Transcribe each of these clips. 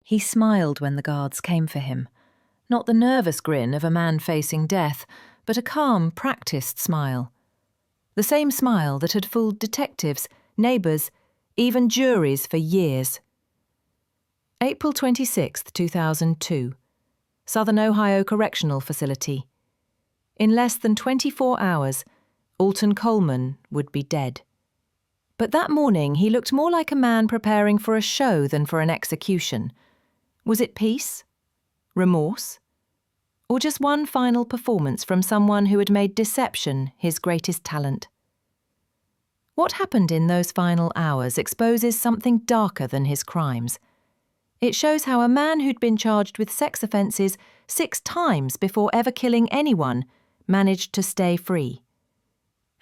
He smiled when the guards came for him. Not the nervous grin of a man facing death, but a calm, practiced smile. The same smile that had fooled detectives, neighbours, even juries for years. April 26, 2002. Southern Ohio Correctional Facility. In less than 24 hours, Alton Coleman would be dead. But that morning he looked more like a man preparing for a show than for an execution. Was it peace? Remorse? Or just one final performance from someone who had made deception his greatest talent? What happened in those final hours exposes something darker than his crimes. It shows how a man who'd been charged with sex offences 6 times before ever killing anyone managed to stay free.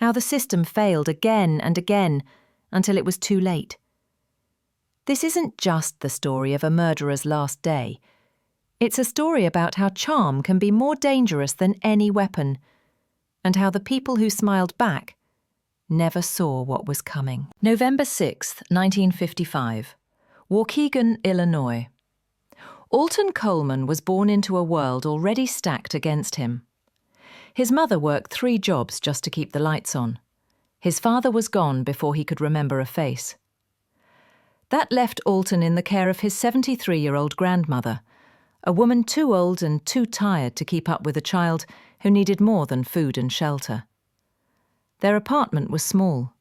How the system failed again and again until it was too late. This isn't just the story of a murderer's last day. It's a story about how charm can be more dangerous than any weapon, and how the people who smiled back never saw what was coming. November 6, 1955. Waukegan, Illinois. Alton Coleman was born into a world already stacked against him. His mother worked 3 jobs just to keep the lights on. His father was gone before he could remember a face. That left Alton in the care of his 73-year-old grandmother, a woman too old and too tired to keep up with a child who needed more than food and shelter. Their apartment was small,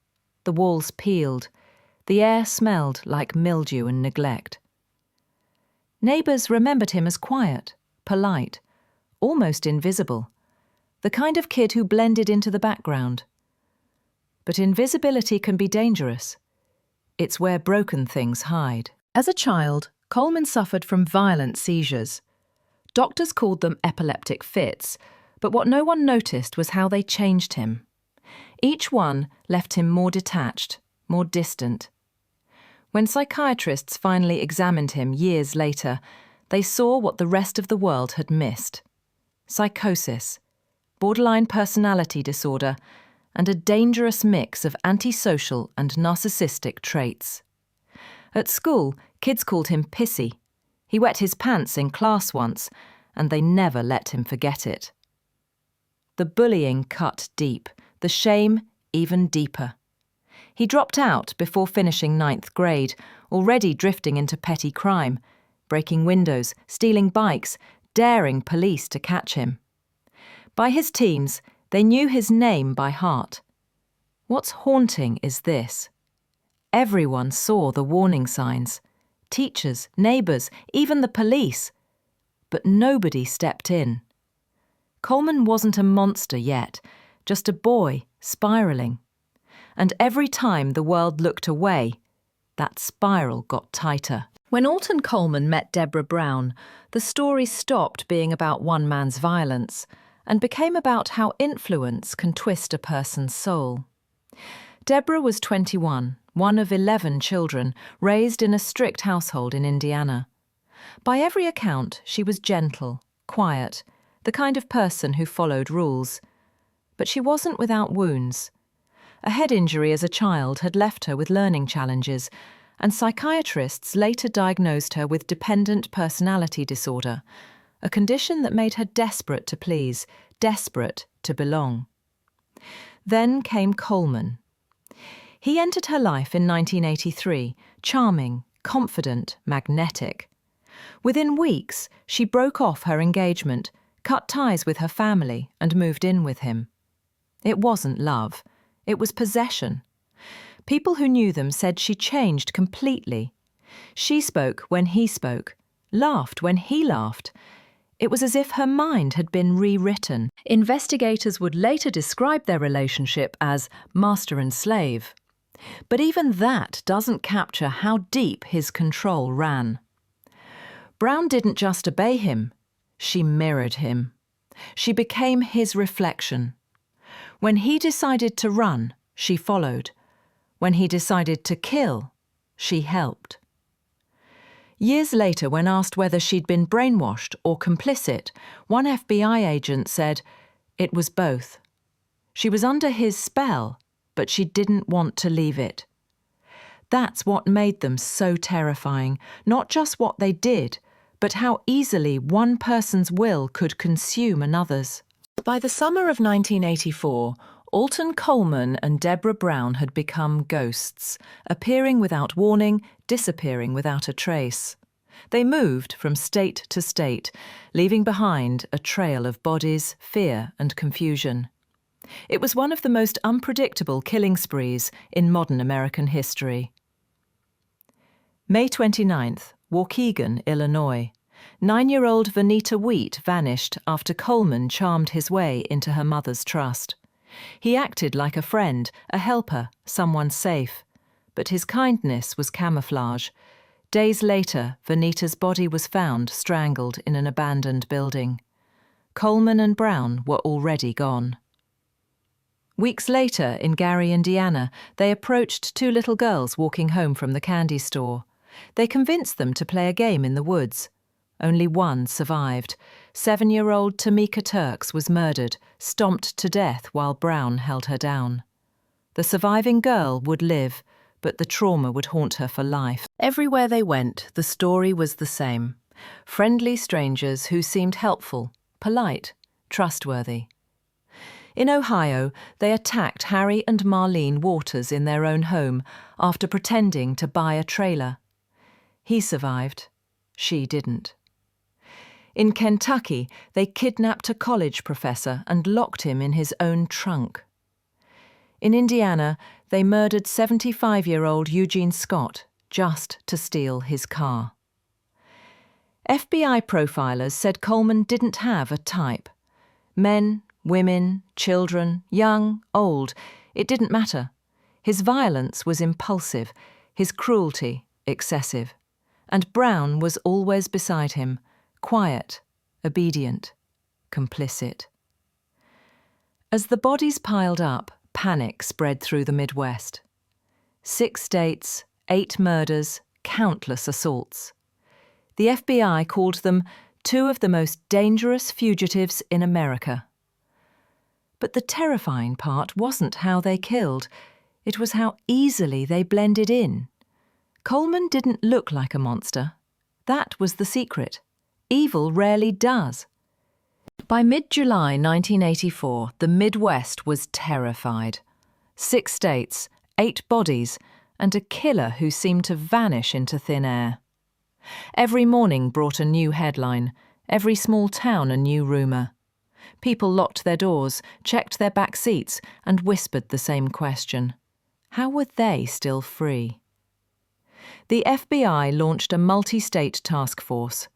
the walls peeled, the air smelled like mildew and neglect. Neighbours remembered him as quiet, polite, almost invisible, the kind of kid who blended into the background. But invisibility can be dangerous. It's where broken things hide. As a child, Coleman suffered from violent seizures. Doctors called them epileptic fits, but what no one noticed was how they changed him. Each one left him more detached, more distant. When psychiatrists finally examined him years later, they saw what the rest of the world had missed: psychosis, borderline personality disorder, and a dangerous mix of antisocial and narcissistic traits. At school, kids called him pissy. He wet his pants in class once, and they never let him forget it. The bullying cut deep, the shame even deeper. He dropped out before finishing 9th grade, already drifting into petty crime, breaking windows, stealing bikes, daring police to catch him. By his teens, they knew his name by heart. What's haunting is this: everyone saw the warning signs. Teachers, neighbours, even the police. But nobody stepped in. Coleman wasn't a monster yet, just a boy spiralling. And every time the world looked away, that spiral got tighter. When Alton Coleman met Deborah Brown, the story stopped being about one man's violence and became about how influence can twist a person's soul. Deborah was 21, one of 11 children, raised in a strict household in Indiana. By every account, she was gentle, quiet, the kind of person who followed rules. But she wasn't without wounds. A head injury as a child had left her with learning challenges, and psychiatrists later diagnosed her with dependent personality disorder, a condition that made her desperate to please, desperate to belong. Then came Coleman. He entered her life in 1983, charming, confident, magnetic. Within weeks, she broke off her engagement, cut ties with her family, and moved in with him. It wasn't love. It was possession. People who knew them said she changed completely. She spoke when he spoke, laughed when he laughed. It was as if her mind had been rewritten. Investigators would later describe their relationship as master and slave. But even that doesn't capture how deep his control ran. Brown didn't just obey him, she mirrored him. She became his reflection. When he decided to run, she followed. When he decided to kill, she helped. Years later, when asked whether she'd been brainwashed or complicit, one FBI agent said, "It was both. She was under his spell, but she didn't want to leave it." That's what made them so terrifying, not just what they did, but how easily one person's will could consume another's. By the summer of 1984, Alton Coleman and Deborah Brown had become ghosts, appearing without warning, disappearing without a trace. They moved from state to state, leaving behind a trail of bodies, fear and confusion. It was one of the most unpredictable killing sprees in modern American history. May 29th, Waukegan, Illinois. 9-year-old Venita Wheat vanished after Coleman charmed his way into her mother's trust. He acted like a friend, a helper, someone safe. But his kindness was camouflage. Days later, Venita's body was found strangled in an abandoned building. Coleman and Brown were already gone. Weeks later, in Gary, Indiana, they approached 2 little girls walking home from the candy store. They convinced them to play a game in the woods. Only one survived. 7-year-old Tamika Turks was murdered, stomped to death while Brown held her down. The surviving girl would live, but the trauma would haunt her for life. Everywhere they went, the story was the same. Friendly strangers who seemed helpful, polite, trustworthy. In Ohio, they attacked Harry and Marlene Waters in their own home after pretending to buy a trailer. He survived. She didn't. In Kentucky, they kidnapped a college professor and locked him in his own trunk. In Indiana, they murdered 75-year-old Eugene Scott just to steal his car. FBI profilers said Coleman didn't have a type. Men, women, children, young, old, it didn't matter. His violence was impulsive, his cruelty excessive. And Brown was always beside him, quiet, obedient, complicit. As the bodies piled up, panic spread through the Midwest. 6 states, 8 murders, countless assaults. The FBI called them 2 of the most dangerous fugitives in America. But the terrifying part wasn't how they killed, it was how easily they blended in. Coleman didn't look like a monster. That was the secret. Evil rarely does. By mid-July 1984, the Midwest was terrified. 6 states, 8 bodies, and a killer who seemed to vanish into thin air. Every morning brought a new headline, every small town a new rumour. People locked their doors, checked their back seats, and whispered the same question. How were they still free? The FBI launched a multi-state task force.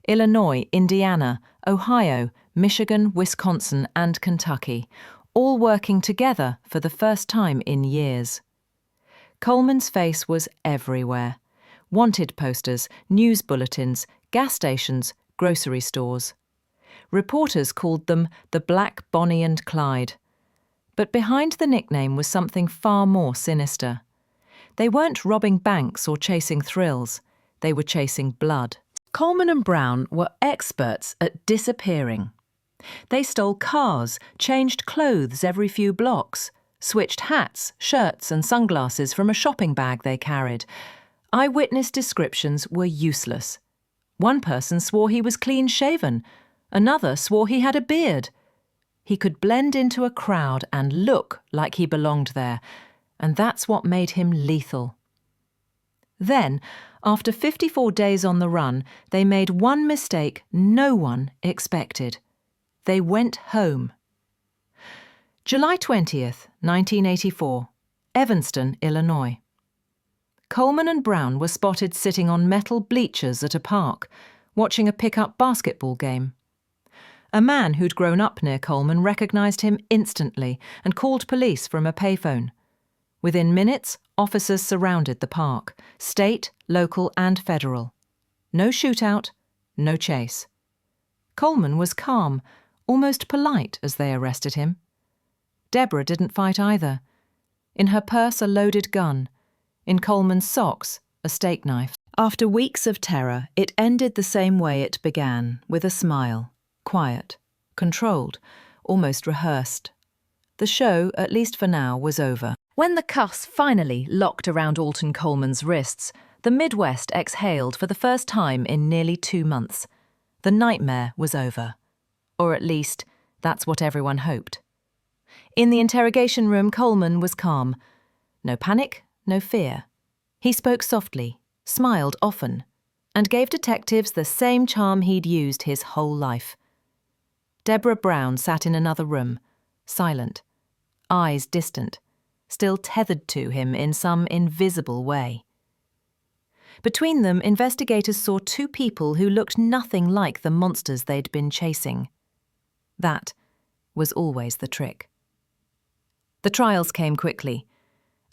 Illinois, Indiana, Ohio, Michigan, Wisconsin, and Kentucky, all working together for the first time in years. Coleman's face was everywhere. Wanted posters, news bulletins, gas stations, grocery stores. Reporters called them the Black Bonnie and Clyde. But behind the nickname was something far more sinister. They weren't robbing banks or chasing thrills. They were chasing blood. Coleman and Brown were experts at disappearing. They stole cars, changed clothes every few blocks, switched hats, shirts and sunglasses from a shopping bag they carried. Eyewitness descriptions were useless. One person swore he was clean-shaven. Another swore he had a beard. He could blend into a crowd and look like he belonged there, and that's what made him lethal. Then, after 54 days on the run, they made one mistake no one expected. They went home. July 20th, 1984, Evanston, Illinois. Coleman and Brown were spotted sitting on metal bleachers at a park, watching a pickup basketball game. A man who'd grown up near Coleman recognised him instantly and called police from a payphone. Within minutes, officers surrounded the park, state, local and federal. No shootout, no chase. Coleman was calm, almost polite as they arrested him. Deborah didn't fight either. In her purse a loaded gun. In Coleman's socks, a steak knife. After weeks of terror, it ended the same way it began, with a smile. Quiet, controlled, almost rehearsed. The show, at least for now, was over. When the cuffs finally locked around Alton Coleman's wrists, the Midwest exhaled for the first time in nearly 2 months. The nightmare was over. Or at least, that's what everyone hoped. In the interrogation room, Coleman was calm. No panic, no fear. He spoke softly, smiled often, and gave detectives the same charm he'd used his whole life. Deborah Brown sat in another room, silent, eyes distant, still tethered to him in some invisible way. Between them, investigators saw 2 people who looked nothing like the monsters they'd been chasing. That was always the trick. The trials came quickly.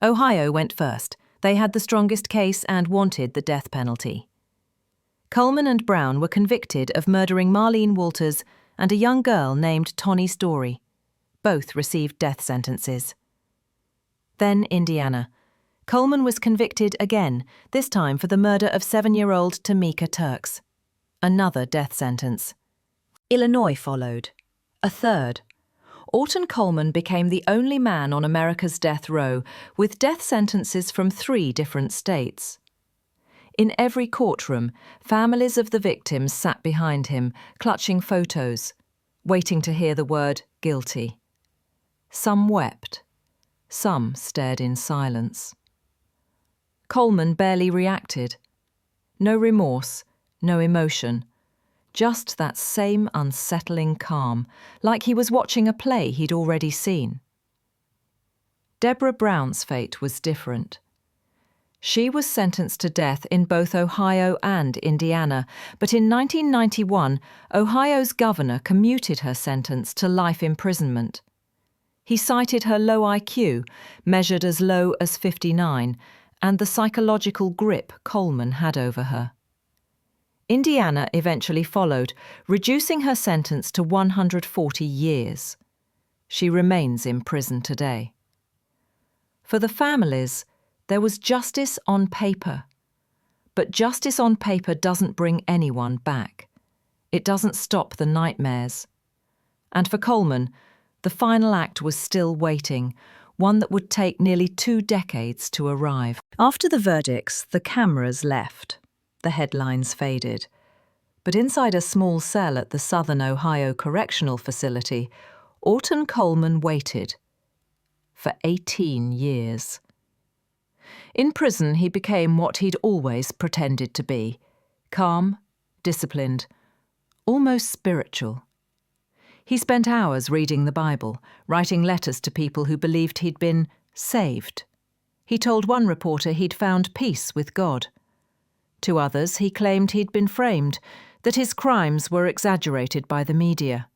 Ohio went first. They had the strongest case and wanted the death penalty. Coleman and Brown were convicted of murdering Marlene Walters and a young girl named Tawny Story. Both received death sentences. Then Indiana. Coleman was convicted again, this time for the murder of 7-year-old Tamika Turks. Another death sentence. Illinois followed. A third. Alton Coleman became the only man on America's death row with death sentences from 3 different states. In every courtroom, families of the victims sat behind him, clutching photos, waiting to hear the word guilty. Some wept. Some stared in silence. Coleman barely reacted. No remorse, no emotion. Just that same unsettling calm, like he was watching a play he'd already seen. Deborah Brown's fate was different. She was sentenced to death in both Ohio and Indiana, but in 1991, Ohio's governor commuted her sentence to life imprisonment. He cited her low IQ, measured as low as 59, and the psychological grip Coleman had over her. Indiana eventually followed, reducing her sentence to 140 years. She remains in prison today. For the families, there was justice on paper. But justice on paper doesn't bring anyone back. It doesn't stop the nightmares. And for Coleman, the final act was still waiting, one that would take nearly 2 decades to arrive. After the verdicts, the cameras left. The headlines faded. But inside a small cell at the Southern Ohio Correctional Facility, Alton Coleman waited. For 18 years. In prison, he became what he'd always pretended to be. Calm, disciplined, almost spiritual. He spent hours reading the Bible, writing letters to people who believed he'd been saved. He told one reporter he'd found peace with God. To others, he claimed he'd been framed, that his crimes were exaggerated by the media.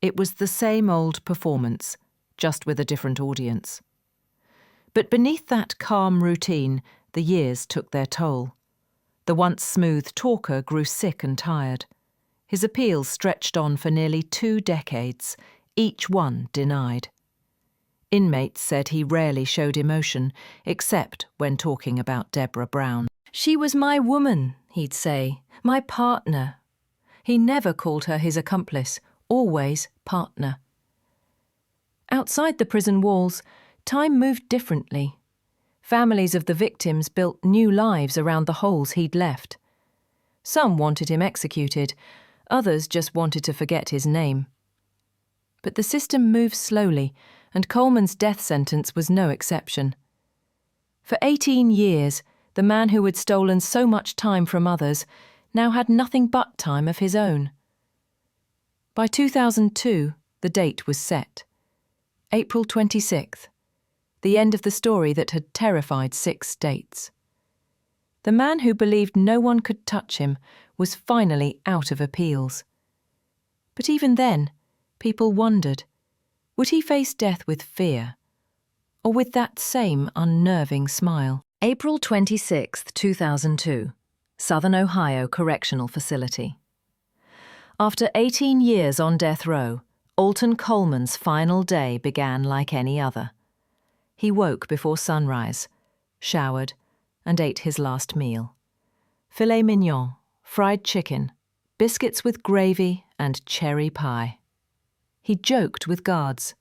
It was the same old performance, just with a different audience. But beneath that calm routine, the years took their toll. The once smooth talker grew sick and tired. His appeals stretched on for nearly 2 decades, each one denied. Inmates said he rarely showed emotion, except when talking about Deborah Brown. "She was my woman," he'd say, "my partner." He never called her his accomplice, always partner. Outside the prison walls, time moved differently. Families of the victims built new lives around the holes he'd left. Some wanted him executed, others just wanted to forget his name. But the system moved slowly, and Coleman's death sentence was no exception. For 18 years, the man who had stolen so much time from others now had nothing but time of his own. By 2002, the date was set. April 26th, the end of the story that had terrified 6 states. The man who believed no one could touch him was finally out of appeals. But even then, people wondered, would he face death with fear, or with that same unnerving smile? April 26th, 2002, Southern Ohio Correctional Facility. After 18 years on death row, Alton Coleman's final day began like any other. He woke before sunrise, showered, and ate his last meal. Filet mignon, fried chicken, biscuits with gravy, and cherry pie. He joked with guards,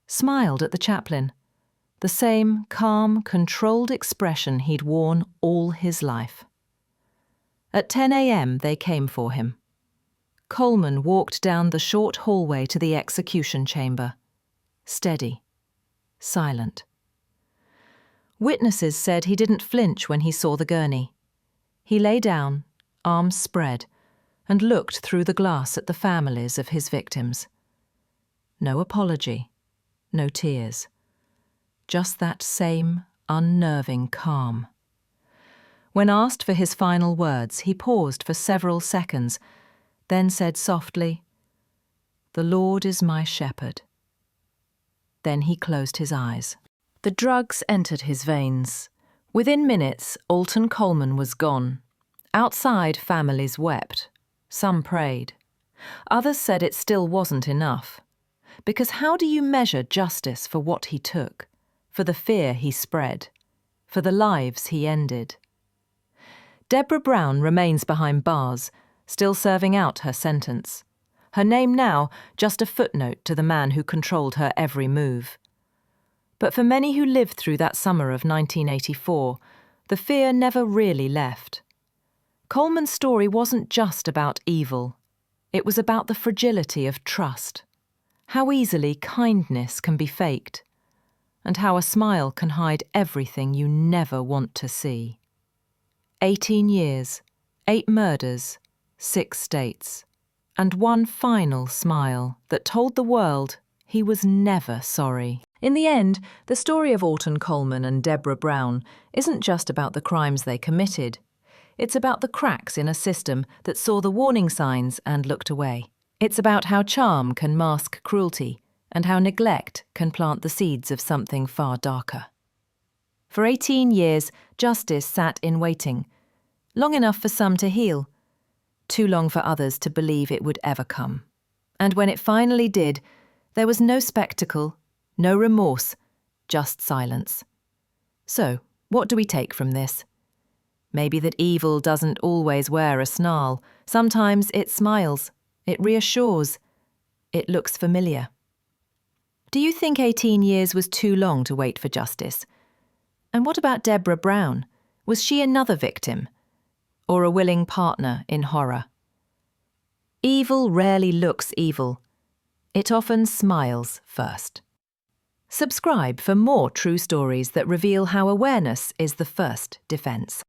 smiled at the chaplain, the same calm, controlled expression he'd worn all his life. At 10 a.m. they came for him. Coleman walked down the short hallway to the execution chamber. Steady. Silent. Witnesses said he didn't flinch when he saw the gurney. He lay down, arms spread, and looked through the glass at the families of his victims. No apology, no tears. Just that same unnerving calm. When asked for his final words, he paused for several seconds, then said softly, "The Lord is my shepherd." Then he closed his eyes. The drugs entered his veins. Within minutes, Alton Coleman was gone. Outside, families wept. Some prayed. Others said it still wasn't enough. Because how do you measure justice for what he took, for the fear he spread, for the lives he ended? Deborah Brown remains behind bars, still serving out her sentence. Her name now just a footnote to the man who controlled her every move. But for many who lived through that summer of 1984, the fear never really left. Coleman's story wasn't just about evil. It was about the fragility of trust, how easily kindness can be faked, and how a smile can hide everything you never want to see. 18 years, 8 murders, 6 states, and one final smile that told the world he was never sorry. In the end, the story of Alton Coleman and Deborah Brown isn't just about the crimes they committed. It's about the cracks in a system that saw the warning signs and looked away. It's about how charm can mask cruelty and how neglect can plant the seeds of something far darker. For 18 years, justice sat in waiting, long enough for some to heal, too long for others to believe it would ever come. And when it finally did, there was no spectacle, no remorse, just silence. So, what do we take from this? Maybe that evil doesn't always wear a snarl. Sometimes it smiles, it reassures, it looks familiar. Do you think 18 years was too long to wait for justice? And what about Deborah Brown? Was she another victim? Or a willing partner in horror? Evil rarely looks evil. It often smiles first. Subscribe for more true stories that reveal how awareness is the first defense.